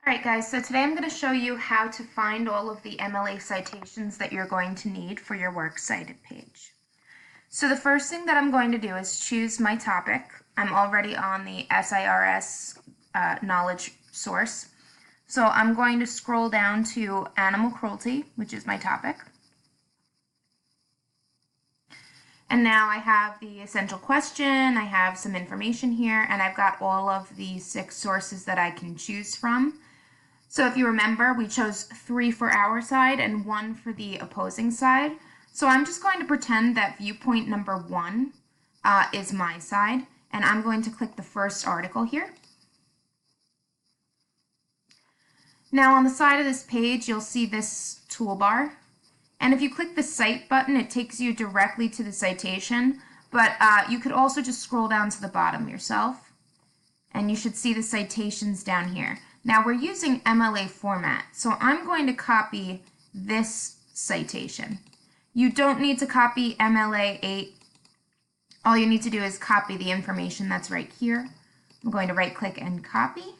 Alright guys, so today I'm going to show you how to find all of the MLA citations that you're going to need for your Works Cited page. So the first thing that I'm going to do is choose my topic. I'm already on the SIRS knowledge source. So I'm going to scroll down to animal cruelty, which is my topic. And now I have the essential question, I have some information here, and I've got all of the 6 sources that I can choose from. So if you remember, we chose 3 for our side and 1 for the opposing side. So I'm just going to pretend that viewpoint number 1 is my side, and I'm going to click the first article here. Now on the side of this page, you'll see this toolbar. And if you click the Cite button, it takes you directly to the citation, but you could also just scroll down to the bottom yourself, and you should see the citations down here. Now we're using MLA format, so I'm going to copy this citation. You don't need to copy MLA 8. All you need to do is copy the information that's right here. I'm going to right click and copy.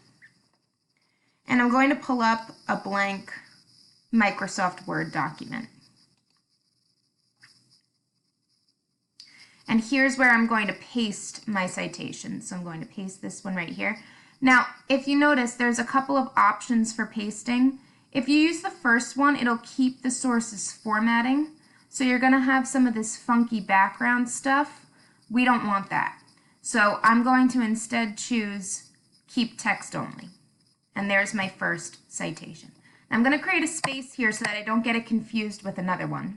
And I'm going to pull up a blank Microsoft Word document. And here's where I'm going to paste my citation. So I'm going to paste this one right here. Now, if you notice, there's a couple of options for pasting. If you use the first one, it'll keep the source's formatting. So you're going to have some of this funky background stuff. We don't want that. So I'm going to instead choose keep text only. And there's my first citation. I'm going to create a space here so that I don't get it confused with another one.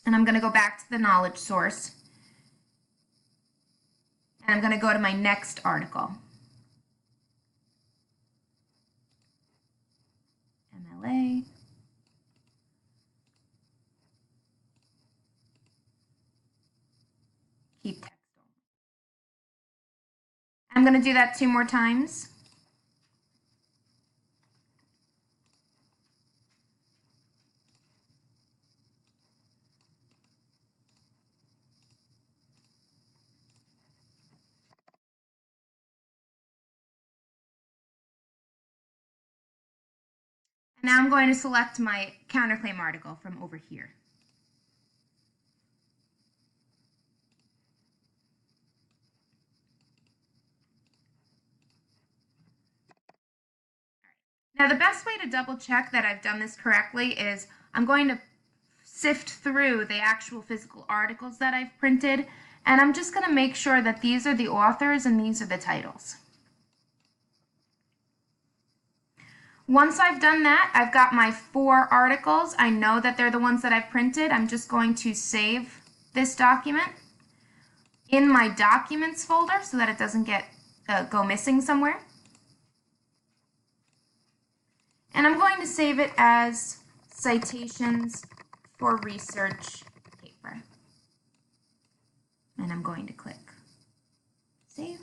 And I'm going to go back to the knowledge source. And I'm going to go to my next article. MLA. Keep text only. I'm going to do that 2 more times. Now I'm going to select my counterclaim article from over here. Now the best way to double check that I've done this correctly is I'm going to sift through the actual physical articles that I've printed, and I'm just going to make sure that these are the authors and these are the titles. Once I've done that, I've got my 4 articles. I know that they're the ones that I've printed. I'm just going to save this document in my documents folder so that it doesn't go missing somewhere. And I'm going to save it as Citations for Research Paper. And I'm going to click Save.